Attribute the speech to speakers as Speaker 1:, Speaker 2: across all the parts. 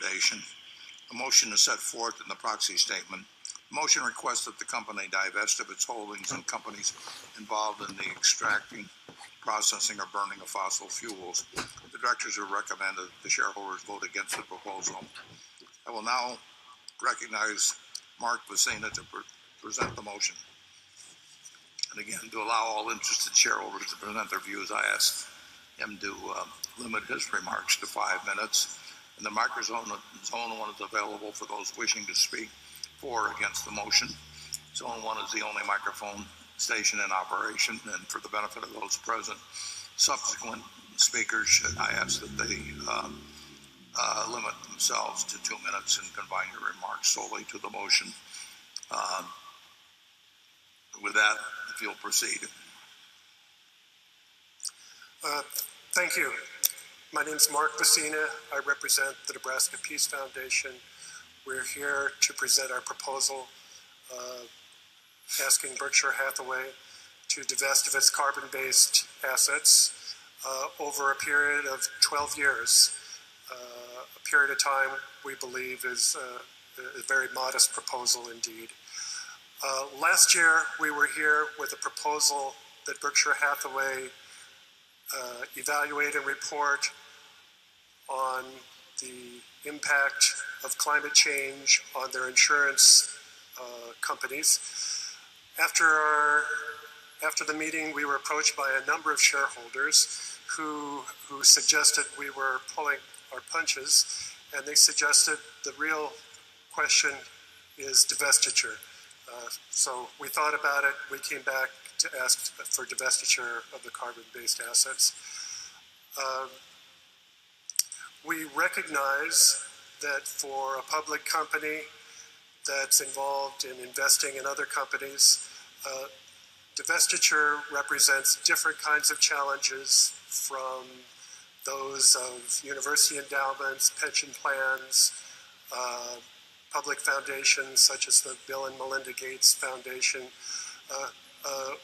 Speaker 1: Foundation. A motion is set forth in the proxy statement. The motion requests that the company divest of its holdings in companies involved in the extracting, processing, or burning of fossil fuels. The directors have recommended that the shareholders vote against the proposal. I will now recognize Mark Vecina to present the motion. And again, to allow all interested shareholders to present their views, I asked him to limit his remarks to 5 minutes. And the microphone zone 1 is available for those wishing to speak for or against the motion. Zone 1 is the only microphone station in operation, and for the benefit of those present, subsequent speakers, I ask that they limit themselves to 2 minutes and confine your remarks solely to the motion. With that, if you'll proceed.
Speaker 2: Thank you. My name is Mark Vecina. I represent the Nebraska Peace Foundation. We're here to present our proposal asking Berkshire Hathaway to divest of its carbon-based assets over a period of 12 years, a period of time we believe is a very modest proposal indeed. Last year, we were here with a proposal that Berkshire Hathaway evaluate and report on the impact of climate change on their insurance companies. After the meeting, we were approached by a number of shareholders who suggested we were pulling our punches, and they suggested the real question is divestiture. So we thought about it. We came back to ask for divestiture of the carbon-based assets. We recognize that for a public company that's involved in investing in other companies, divestiture represents different kinds of challenges, from those of university endowments, pension plans, public foundations such as the Bill and Melinda Gates Foundation,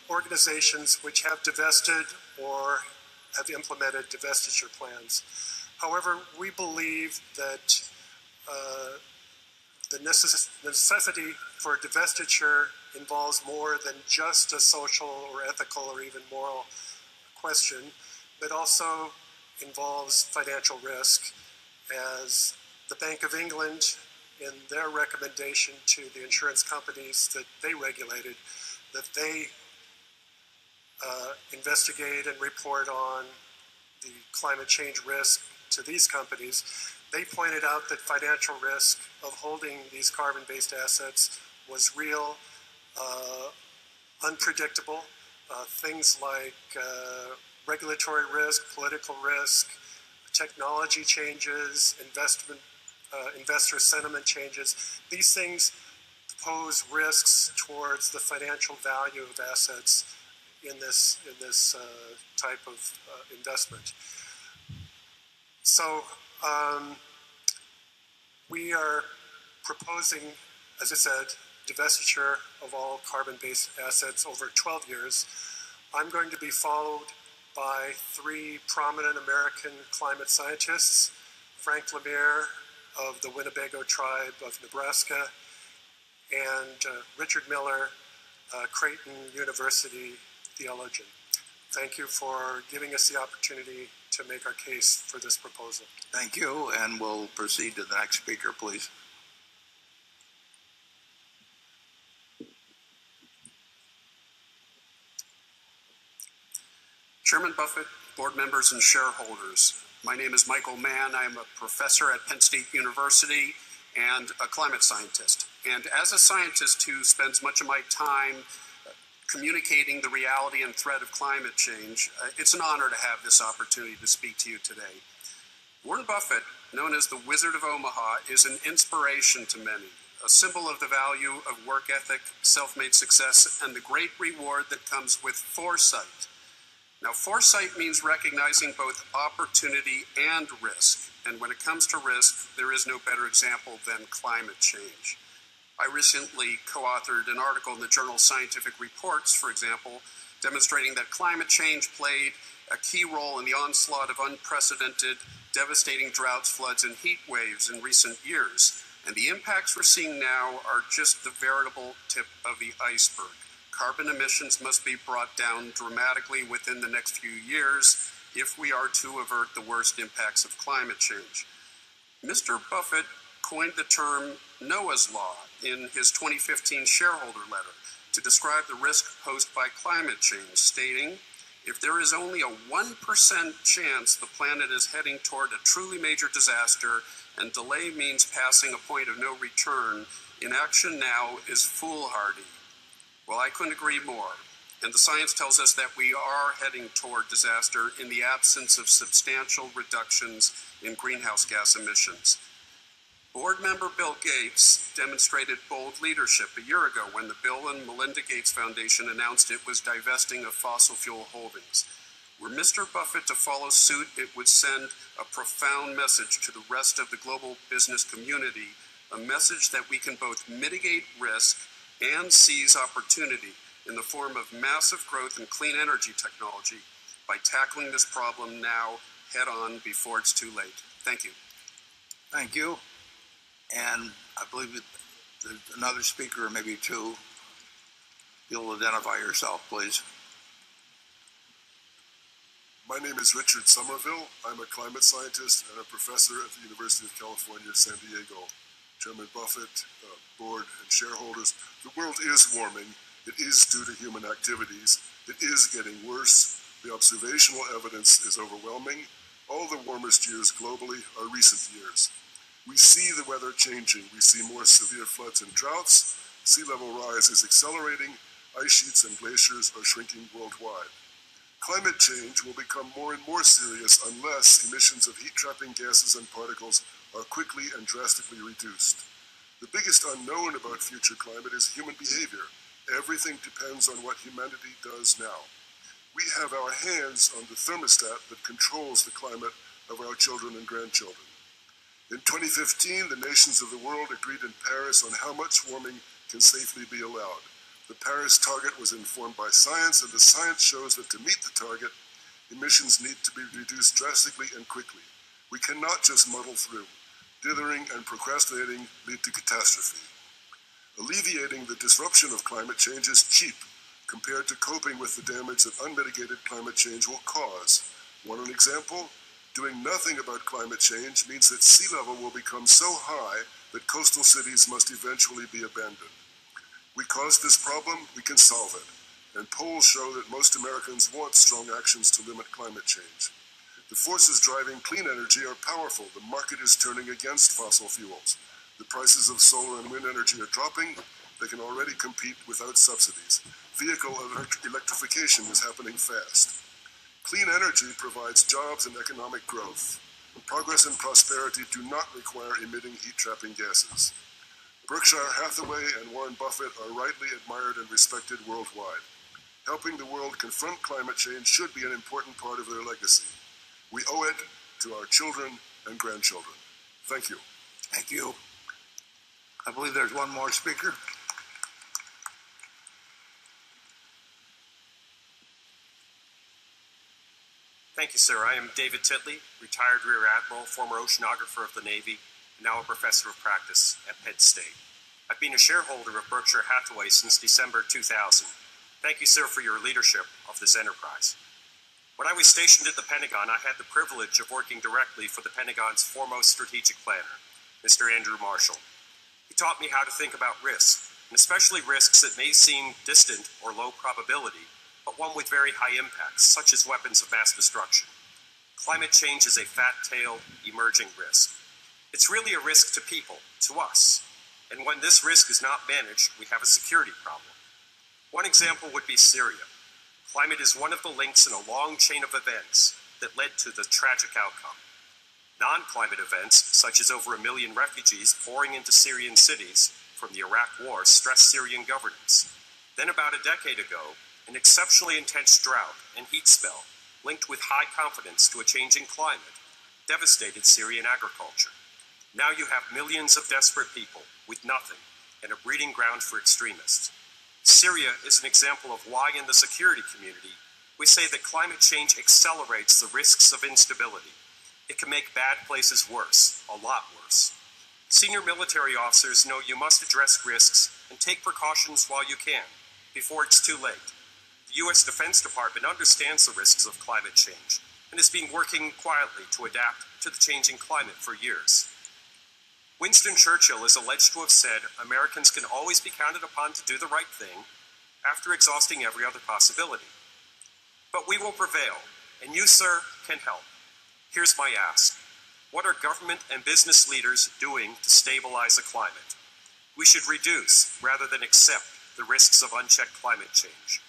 Speaker 2: organizations which have divested or have implemented divestiture plans. However, we believe that the necessity for divestiture involves more than just a social or ethical or even moral question, but also involves financial risk, as the Bank of England, in their recommendation to the insurance companies that they regulated, that they investigate and report on the climate change risk to these companies, they pointed out that financial risk of holding these carbon-based assets was real, unpredictable. Things like regulatory risk, political risk, technology changes, investor sentiment changes. These things pose risks towards the financial value of assets in this type of investment. So we are proposing, as I said, divestiture of all carbon-based assets over 12 years. I'm going to be followed by 3 prominent American climate scientists, Frank Lemire of the Winnebago tribe of Nebraska, and Richard Miller, Creighton University theologian. Thank you for giving us the opportunity to make our case for this proposal.
Speaker 1: Thank you, and we'll proceed to the next speaker, please.
Speaker 3: Chairman Buffett, board members, and shareholders, my name is Michael Mann. I am a professor at Penn State University and a climate scientist. And as a scientist who spends much of my time communicating the reality and threat of climate change, it's an honor to have this opportunity to speak to you today. Warren Buffett, known as the Wizard of Omaha, is an inspiration to many, a symbol of the value of work ethic, self-made success, and the great reward that comes with foresight. Now, foresight means recognizing both opportunity and risk. And when it comes to risk, there is no better example than climate change. I recently co-authored an article in the journal Scientific Reports, for example, demonstrating that climate change played a key role in the onslaught of unprecedented, devastating droughts, floods, and heat waves in recent years. And the impacts we're seeing now are just the veritable tip of the iceberg. Carbon emissions must be brought down dramatically within the next few years if we are to avert the worst impacts of climate change. Mr. Buffett coined the term Noah's Law in his 2015 shareholder letter to describe the risk posed by climate change, stating, "If there is only a 1% chance the planet is heading toward a truly major disaster and delay means passing a point of no return, inaction now is foolhardy." Well, I couldn't agree more. And the science tells us that we are heading toward disaster in the absence of substantial reductions in greenhouse gas emissions. Board member Bill Gates demonstrated bold leadership a year ago when the Bill and Melinda Gates Foundation announced it was divesting of fossil fuel holdings. Were Mr. Buffett to follow suit, it would send a profound message to the rest of the global business community, a message that we can both mitigate risk and seize opportunity in the form of massive growth in clean energy technology by tackling this problem now head on before it's too late. Thank you.
Speaker 1: Thank you. And I believe that there's another speaker, or maybe two. You'll identify yourself, please.
Speaker 4: My name is Richard Somerville. I'm a climate scientist and a professor at the University of California, San Diego. Chairman Buffett, board, and shareholders, the world is warming. It is due to human activities. It is getting worse. The observational evidence is overwhelming. All the warmest years globally are recent years. We see the weather changing. We see more severe floods and droughts. Sea level rise is accelerating. Ice sheets and glaciers are shrinking worldwide. Climate change will become more and more serious unless emissions of heat-trapping gases and particles are quickly and drastically reduced. The biggest unknown about future climate is human behavior. Everything depends on what humanity does now. We have our hands on the thermostat that controls the climate of our children and grandchildren. In 2015, the nations of the world agreed in Paris on how much warming can safely be allowed. The Paris target was informed by science, and the science shows that to meet the target, emissions need to be reduced drastically and quickly. We cannot just muddle through. Dithering and procrastinating lead to catastrophe. Alleviating the disruption of climate change is cheap compared to coping with the damage that unmitigated climate change will cause. Want an example? Doing nothing about climate change means that sea level will become so high that coastal cities must eventually be abandoned. We caused this problem, we can solve it. And polls show that most Americans want strong actions to limit climate change. The forces driving clean energy are powerful. The market is turning against fossil fuels. The prices of solar and wind energy are dropping. They can already compete without subsidies. Vehicle electrification is happening fast. Clean energy provides jobs and economic growth. Progress and prosperity do not require emitting heat-trapping gases. Berkshire Hathaway and Warren Buffett are rightly admired and respected worldwide. Helping the world confront climate change should be an important part of their legacy. We owe it to our children and grandchildren. Thank you.
Speaker 1: Thank you. I believe there's one more speaker.
Speaker 5: Thank you, sir. I am David Titley, retired Rear Admiral, former oceanographer of the Navy, and now a professor of practice at Penn State. I've been a shareholder of Berkshire Hathaway since December 2000. Thank you, sir, for your leadership of this enterprise. When I was stationed at the Pentagon, I had the privilege of working directly for the Pentagon's foremost strategic planner, Mr. Andrew Marshall. He taught me how to think about risk, and especially risks that may seem distant or low probability, but one with very high impacts, such as weapons of mass destruction. Climate change is a fat-tailed, emerging risk. It's really a risk to people, to us. And when this risk is not managed, we have a security problem. One example would be Syria. Climate is one of the links in a long chain of events that led to the tragic outcome. Non-climate events, such as over 1 million refugees pouring into Syrian cities from the Iraq War, stressed Syrian governance. Then about a decade ago, an exceptionally intense drought and heat spell, linked with high confidence to a changing climate, devastated Syrian agriculture. Now you have millions of desperate people with nothing and a breeding ground for extremists. Syria is an example of why in the security community we say that climate change accelerates the risks of instability. It can make bad places worse, a lot worse. Senior military officers know you must address risks and take precautions while you can, before it's too late. The U.S. Defense Department understands the risks of climate change and has been working quietly to adapt to the changing climate for years. Winston Churchill is alleged to have said Americans can always be counted upon to do the right thing after exhausting every other possibility. But we will prevail, and you, sir, can help. Here's my ask. What are government and business leaders doing to stabilize the climate? We should reduce, rather than accept, the risks of unchecked climate change.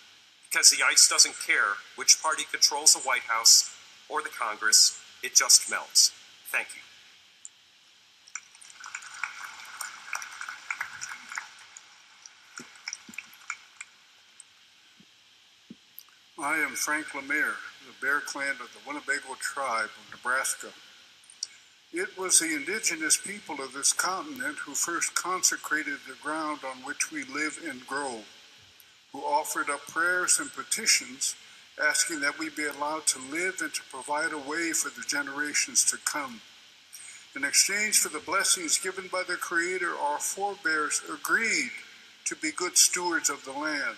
Speaker 5: Because the ice doesn't care which party controls the White House or the Congress, it just melts. Thank you.
Speaker 6: I am Frank Lemire, the Bear Clan of the Winnebago tribe of Nebraska. It was the indigenous people of this continent who first consecrated the ground on which we live and grow, who offered up prayers and petitions asking that we be allowed to live and to provide a way for the generations to come. In exchange for the blessings given by the Creator, our forebears agreed to be good stewards of the land.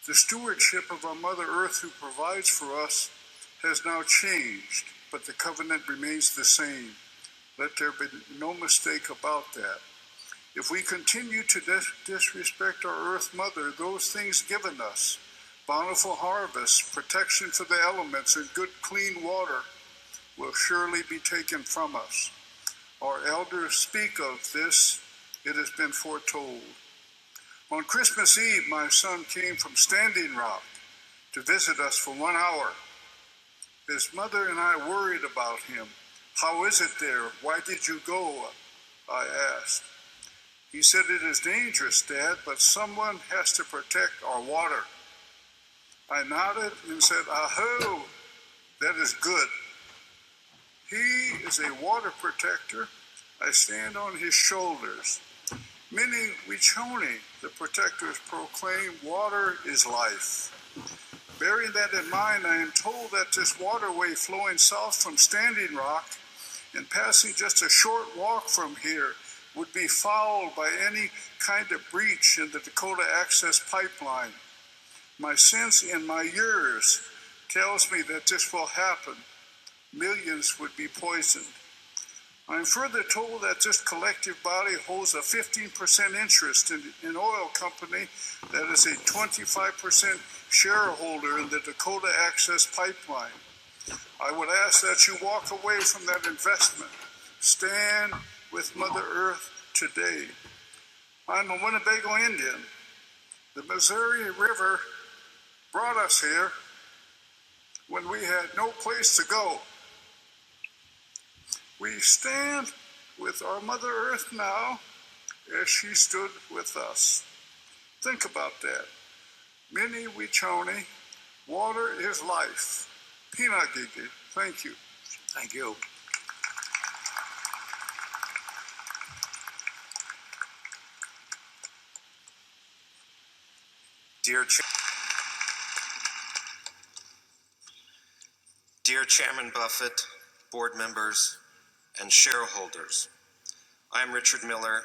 Speaker 6: The stewardship of our Mother Earth, who provides for us, has now changed, but the covenant remains the same. Let there be no mistake about that. If we continue to disrespect our Earth Mother, those things given us, bountiful harvests, protection for the elements, and good clean water, will surely be taken from us. Our elders speak of this. It has been foretold. On Christmas Eve, my son came from Standing Rock to visit us for 1 hour. His mother and I worried about him. How is it there? Why did you go? I asked. He said, it is dangerous, Dad, but someone has to protect our water. I nodded and said, aho, that is good. He is a water protector. I stand on his shoulders. Many Wichoni, the protectors, proclaim water is life. Bearing that in mind, I am told that this waterway flowing south from Standing Rock and passing just a short walk from here would be fouled by any kind of breach in the Dakota Access Pipeline. My sense in my years tells me that this will happen. Millions would be poisoned. I am further told that this collective body holds a 15% interest in oil company that is a 25% shareholder in the Dakota Access Pipeline. I would ask that you walk away from that investment. Stand with Mother Earth today. I'm a Winnebago Indian. The Missouri River brought us here when we had no place to go. We stand with our Mother Earth now as she stood with us. Think about that. Mini Wichoni, water is life. Pinagigi, thank you.
Speaker 1: Thank you.
Speaker 7: Dear Chairman Buffett, board members, and shareholders, I am Richard Miller.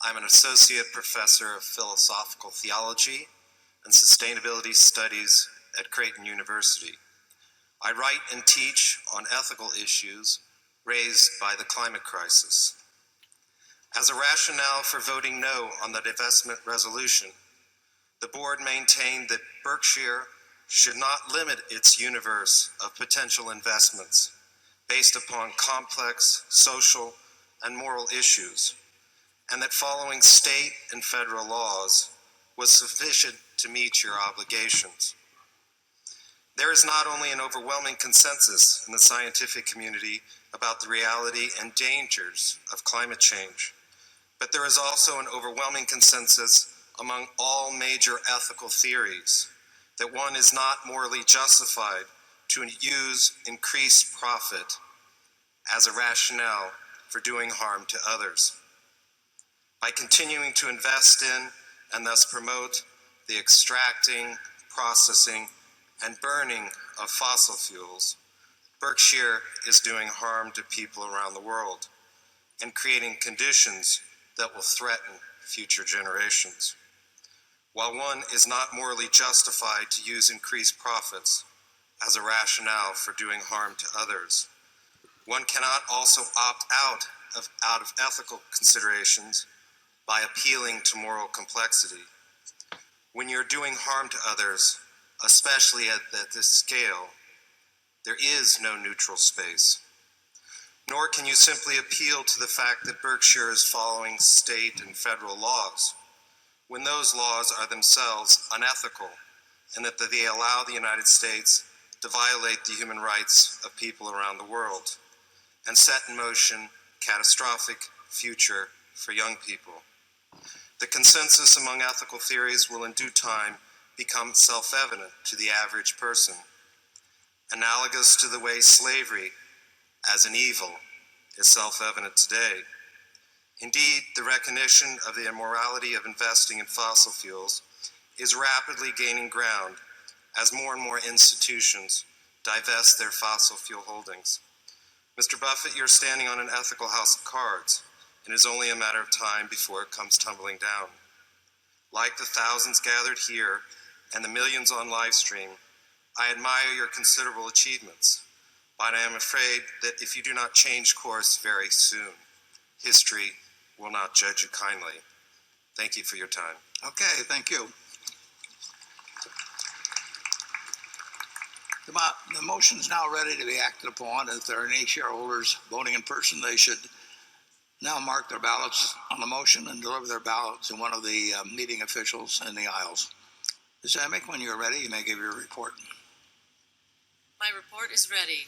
Speaker 7: I'm an associate professor of philosophical theology and sustainability studies at Creighton University. I write and teach on ethical issues raised by the climate crisis. As a rationale for voting no on the divestment resolution, the board maintained that Berkshire should not limit its universe of potential investments based upon complex social and moral issues, and that following state and federal laws was sufficient to meet your obligations. There is not only an overwhelming consensus in the scientific community about the reality and dangers of climate change, but there is also an overwhelming consensus among all major ethical theories that one is not morally justified to use increased profit as a rationale for doing harm to others. By continuing to invest in and thus promote the extracting, processing, and burning of fossil fuels, Berkshire is doing harm to people around the world and creating conditions that will threaten future generations. While one is not morally justified to use increased profits as a rationale for doing harm to others, one cannot also opt out of ethical considerations by appealing to moral complexity. When you're doing harm to others, especially at this scale, there is no neutral space. Nor can you simply appeal to the fact that Berkshire is following state and federal laws, when those laws are themselves unethical and that they allow the United States to violate the human rights of people around the world and set in motion catastrophic future for young people. The consensus among ethical theories will in due time become self-evident to the average person, analogous to the way slavery as an evil is self-evident today. Indeed, the recognition of the immorality of investing in fossil fuels is rapidly gaining ground as more and more institutions divest their fossil fuel holdings. Mr. Buffett, you're standing on an ethical house of cards, and it is only a matter of time before it comes tumbling down. Like the thousands gathered here and the millions on live stream, I admire your considerable achievements, but I am afraid that if you do not change course very soon, history will not judge you kindly. Thank you for your time.
Speaker 1: Okay, thank you. The motion is now ready to be acted upon. If there are any shareholders voting in person, they should now mark their ballots on the motion and deliver their ballots to one of the meeting officials in the aisles. Ms. Amick, when you're ready, you may give your report.
Speaker 8: My report is ready.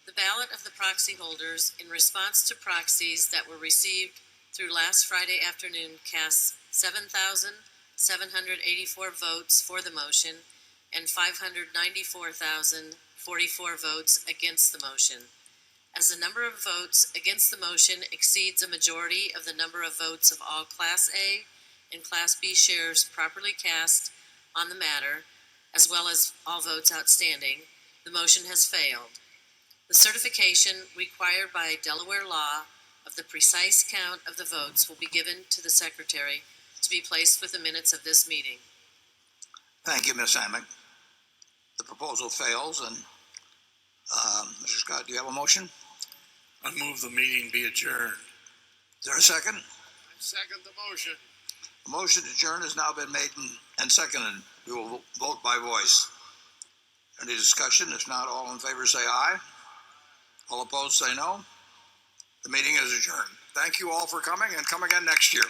Speaker 8: The ballot of the proxy holders in response to proxies that were received through last Friday afternoon casts 7,784 votes for the motion and 594,044 votes against the motion. As the number of votes against the motion exceeds a majority of the number of votes of all Class A and Class B shares properly cast on the matter, as well as all votes outstanding, the motion has failed. The certification required by Delaware law of the precise count of the votes will be given to the Secretary to be placed with the minutes of this meeting.
Speaker 1: Thank you, Ms. Amick. The proposal fails, and Mr. Scott, do you have a motion?
Speaker 9: I move the meeting be adjourned.
Speaker 1: Is there a second?
Speaker 9: I second the motion.
Speaker 1: The motion to adjourn has now been made and seconded. We will vote by voice. Any discussion? If not, all in favor say aye. All opposed say no. The meeting is adjourned. Thank you all for coming, and come again next year.